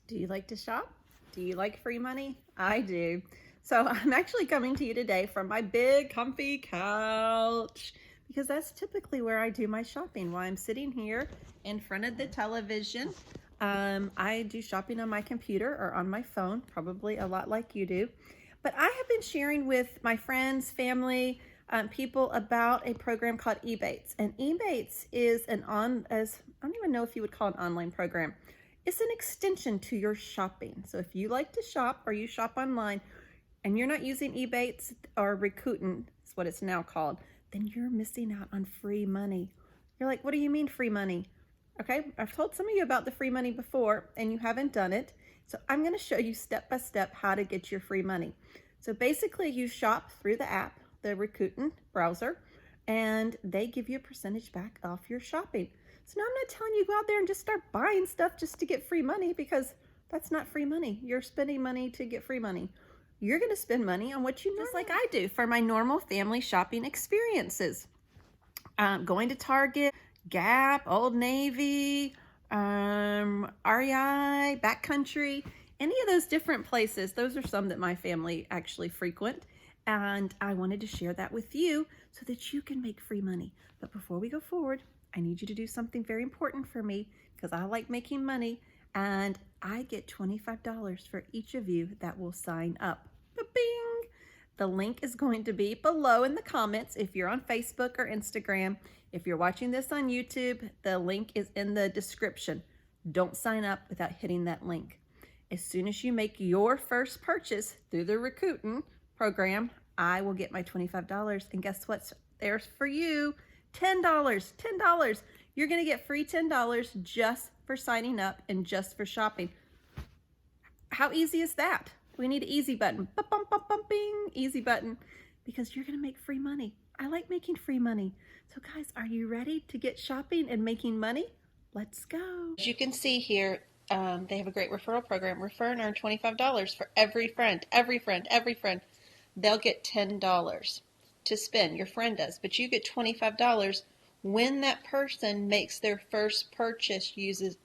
Do you like to shop? Do you like free money? I do. So I'm actually coming to you today from my big comfy couch because that's typically where I do my shopping while I'm sitting here in front of the television. I do shopping on my computer or on my phone, probably a lot like you do. But I have been sharing with my friends, family, people about a program called Ebates. And Ebates is I don't even know if you would call it an online program. It's an extension to your shopping. So if you like to shop or you shop online and you're not using Ebates or Rakuten, is what it's now called, then you're missing out on free money. You're like, what do you mean free money? Okay, I've told some of you about the free money before and you haven't done it. So I'm going to show you step by step how to get your free money. So basically you shop through the app, the Rakuten browser, and they give you a percentage back off your shopping. So now I'm not telling you go out there and just start buying stuff just to get free money, because that's not free money. You're spending money to get free money. You're going to spend money on what you know, just like I do for my normal family shopping experiences. Going to Target, Gap, Old Navy, REI, Backcountry, any of those different places. Those are some that my family actually frequent. And I wanted to share that with you so that you can make free money. But before we go forward, I need you to do something very important for me because I like making money, and I get $25 for each of you that will sign up. Ba-bing! The link is going to be below in the comments if you're on Facebook or Instagram. If you're watching this on YouTube, the link is in the description. Don't sign up without hitting that link. As soon as you make your first purchase through the Rakuten program, I will get my $25. And guess what's there for you? $10. $10. You're going to get free $10 just for signing up and just for shopping. How easy is that? We need an easy button. Bing, easy button, because you're going to make free money. I like making free money. So guys, are you ready to get shopping and making money? Let's go. As you can see here, they have a great referral program. Refer and earn $25 for every friend. They'll get $10 to spend. Your friend does, but you get $25 when that person makes their first purchase using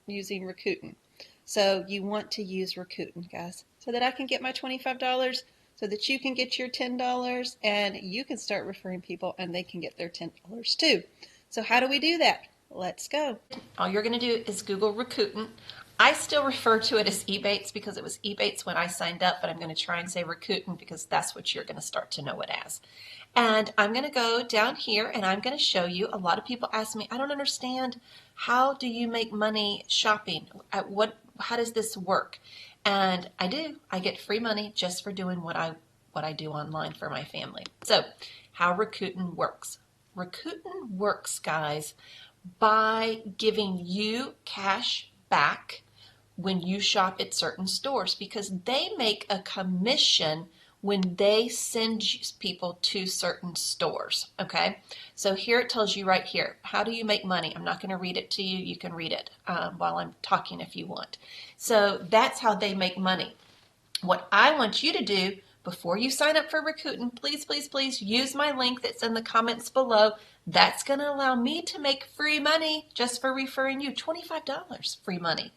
Rakuten. So you want to use Rakuten, guys, so that I can get my $25, so that you can get your $10, and you can start referring people and they can get their $10 too. So how do we do that? Let's go. All you're going to do is Google Rakuten. I still refer to it as Ebates because it was Ebates when I signed up, but I'm going to try and say Rakuten because that's what you're going to start to know it as. And I'm going to go down here and I'm going to show you. A lot of people ask me, I don't understand, how do you make money shopping? How does this work? And I do. I get free money just for doing what I do online for my family. So how Rakuten works. Rakuten works, guys, by giving you cash back when you shop at certain stores, because they make a commission when they send people to certain stores. Okay, so here it tells you right here, how do you make money? I'm not going to read it to you. You can read it while I'm talking if you want. So that's how they make money. What I want you to do before you sign up for Rakuten, please use my link that's in the comments below. That's going to allow me to make free money just for referring you. $25 free money.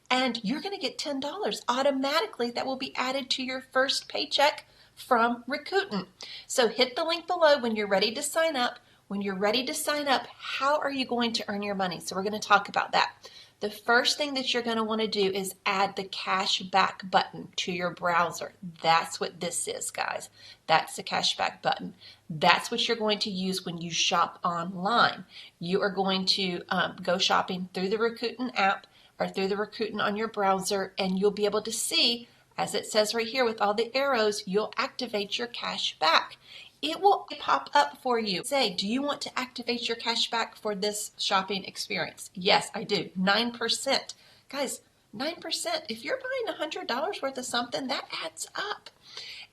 And you're going to get $10 automatically. That will be added to your first paycheck from Rakuten. So hit the link below when you're ready to sign up. When you're ready to sign up, how are you going to earn your money? So we're going to talk about that. The first thing that you're going to want to do is add the cashback button to your browser. That's what this is, guys. That's the cashback button. That's what you're going to use when you shop online. You are going to go shopping through the Rakuten app or through the Rakuten on your browser, and you'll be able to see, as it says right here with all the arrows, you'll activate your cash back. It will pop up for you. Say, do you want to activate your cash back for this shopping experience? Yes, I do. 9%. Guys, 9%. If you're buying $100 worth of something, that adds up.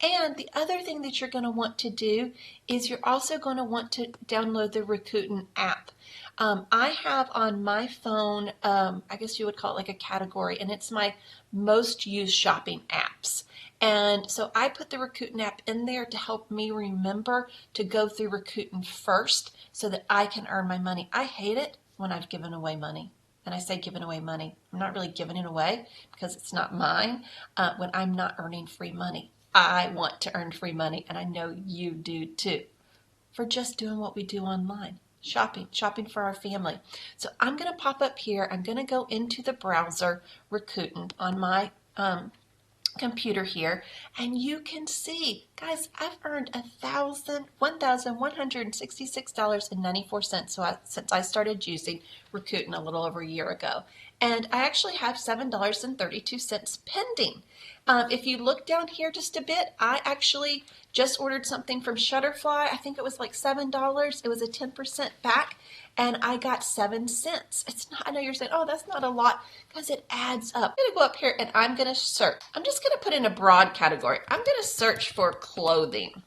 And the other thing that you're going to want to do is you're also going to want to download the Rakuten app. I have on my phone, I guess you would call it like a category, and it's my most used shopping apps. And so I put the Rakuten app in there to help me remember to go through Rakuten first so that I can earn my money. I hate it when I've given away money. and I say giving away money, I'm not really giving it away because it's not mine, when I'm not earning free money. I want to earn free money, and I know you do too, for just doing what we do online. Shopping for our family. So I'm going to pop up here. I'm going to go into the browser, Rakuten, on my computer here, and you can see, guys, I've earned $1,166.94 since I started using Rakuten a little over a year ago. And I actually have $7.32 pending. If you look down here just a bit, I actually just ordered something from Shutterfly. I think it was like $7. It was a 10% back, and I got 7 cents. It's not, I know you're saying, oh, that's not a lot, because it adds up. I'm going to go up here and I'm going to search. I'm just going to put in a broad category. I'm going to search for clothing,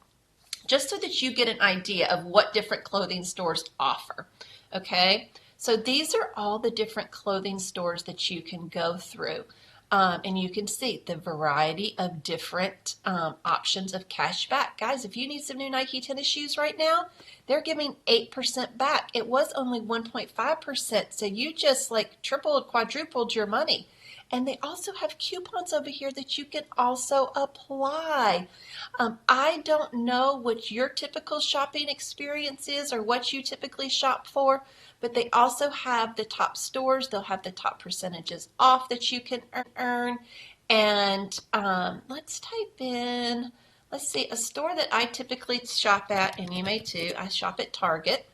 just so that you get an idea of what different clothing stores offer. Okay, so these are all the different clothing stores that you can go through. And you can see the variety of different options of cash back. Guys, if you need some new Nike tennis shoes right now, they're giving 8% back. It was only 1.5%, so you just like tripled, quadrupled your money. And they also have coupons over here that you can also apply. I don't know what your typical shopping experience is or what you typically shop for, but they also have the top stores. They'll have the top percentages off that you can earn. And let's type in, let's see, a store that I typically shop at, and you may too. I shop at Target.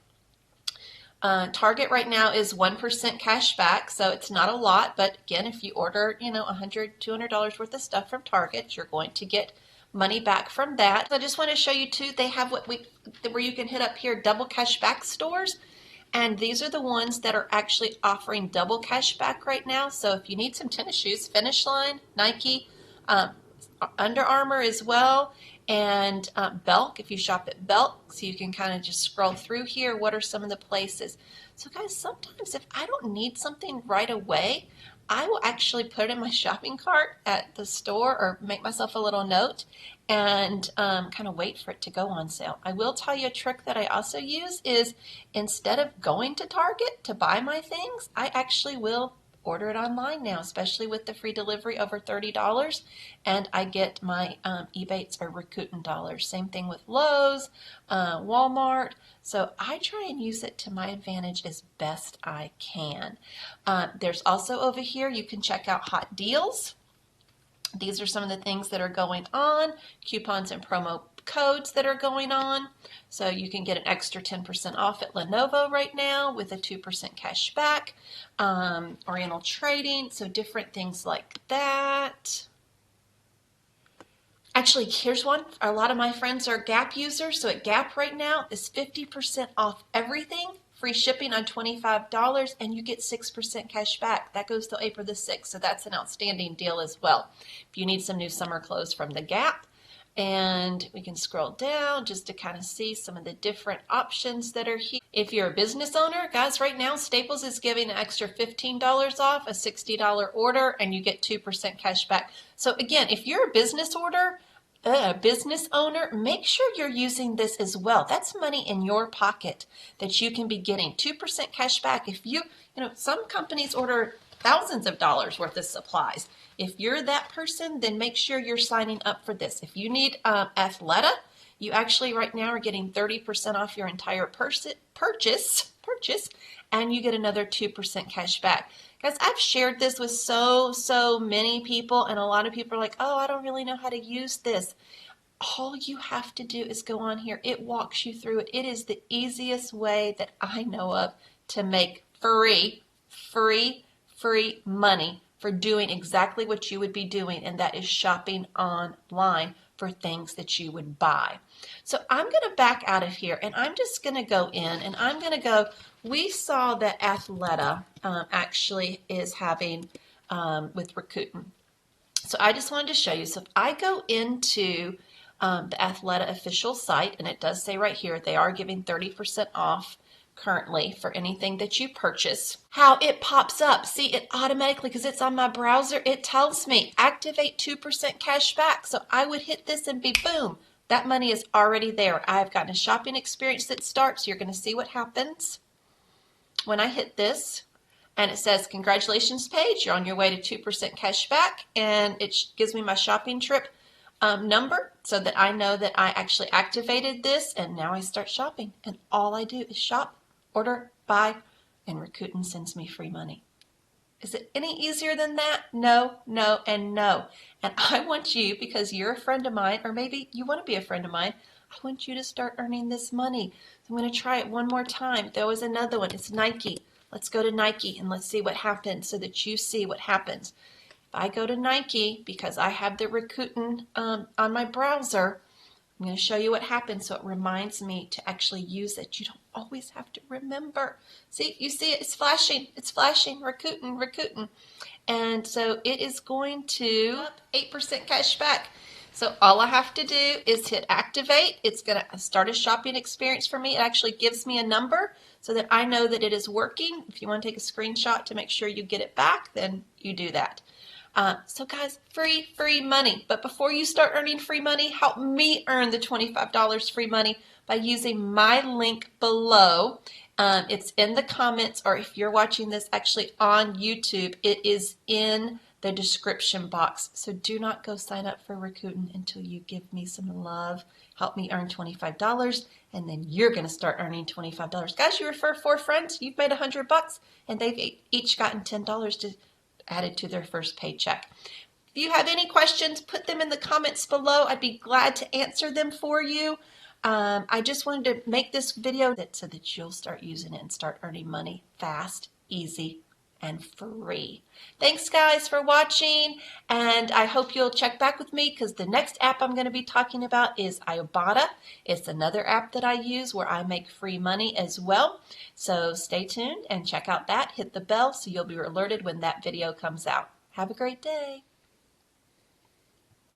Target right now is 1% cash back, so it's not a lot. But again, if you order, $100, $200 worth of stuff from Target, you're going to get money back from that. So I just want to show you too, they have where you can hit up here, double cash back stores. And these are the ones that are actually offering double cash back right now. So if you need some tennis shoes, Finish Line, Nike, um, Under Armour as well, and Belk, if you shop at Belk, so you can kind of just scroll through here. What are some of the places? So guys, sometimes if I don't need something right away, I will actually put it in my shopping cart at the store or make myself a little note and kind of wait for it to go on sale. I will tell you a trick that I also use is, instead of going to Target to buy my things, I actually will order it online now, especially with the free delivery over $30, and I get my Ebates or Rakuten dollars. Same thing with Lowe's, Walmart. So I try and use it to my advantage as best I can. There's also over here, you can check out hot deals. These are some of the things that are going on, coupons and promo codes that are going on. So you can get an extra 10% off at Lenovo right now with a 2% cash back. Oriental Trading, so different things like that. Actually, here's one. A lot of my friends are Gap users, so at Gap right now is 50% off everything, free shipping on $25, and you get 6% cash back. That goes till April the 6th, so that's an outstanding deal as well. If you need some new summer clothes from the Gap, and we can scroll down just to kind of see some of the different options that are here. If you're a business owner, guys, right now Staples is giving an extra $15 off a $60 order, and you get 2% cash back. So again, if you're a business owner, make sure you're using this as well. That's money in your pocket that you can be getting 2% cash back. If some companies order thousands of dollars worth of supplies. If you're that person, then make sure you're signing up for this. If you need Athleta, you actually right now are getting 30% off your entire purchase, and you get another 2% cash back. Guys, I've shared this with so many people, and a lot of people are like, oh, I don't really know how to use this. All you have to do is go on here. It walks you through it. It is the easiest way that I know of to make free money for doing exactly what you would be doing, and that is shopping online for things that you would buy. So I'm going to back out of here, and I'm just going to go in, and I'm going to go, we saw that Athleta actually is having with Rakuten. So I just wanted to show you. So if I go into the Athleta official site, and it does say right here, they are giving 30% off currently for anything that you purchase. How it pops up, see, it automatically, because it's on my browser, it tells me activate 2% cash back. So I would hit this and be boom, that money is already there. I've gotten a shopping experience that starts. You're going to see what happens when I hit this, and it says, congratulations page, you're on your way to 2% cash back, and it gives me my shopping trip number so that I know that I actually activated this, and now I start shopping, and all I do is shop, order, buy, and Rakuten sends me free money. Is it any easier than that? No, no, and no. And I want you, because you're a friend of mine, or maybe you want to be a friend of mine, I want you to start earning this money. So I'm going to try it one more time. There was another one. It's Nike. Let's go to Nike and let's see what happens so that you see what happens. If I go to Nike, because I have the Rakuten on my browser, I'm going to show you what happens so it reminds me to actually use it. You don't always have to remember. See, you see it? It's flashing. It's flashing. Rakuten, Rakuten. And so it is going to 8% cash back. So all I have to do is hit activate. It's going to start a shopping experience for me. It actually gives me a number so that I know that it is working. If you want to take a screenshot to make sure you get it back, then you do that. So guys, free money. But before you start earning free money, help me earn the $25 free money by using my link below. It's in the comments, or if you're watching this actually on YouTube, it is in the description box. So do not go sign up for Rakuten until you give me some love. Help me earn $25, and then you're going to start earning $25. Guys, you refer 4 friends, you've made $100, and they've each gotten $10 to added to their first paycheck. If you have any questions, put them in the comments below. I'd be glad to answer them for you. I just wanted to make this video so that you'll start using it and start earning money fast, easy, and free. Thanks guys for watching, and I hope you'll check back with me because the next app I'm going to be talking about is Ebates. It's another app that I use where I make free money as well. So stay tuned and check out that. Hit the bell so you'll be alerted when that video comes out. Have a great day.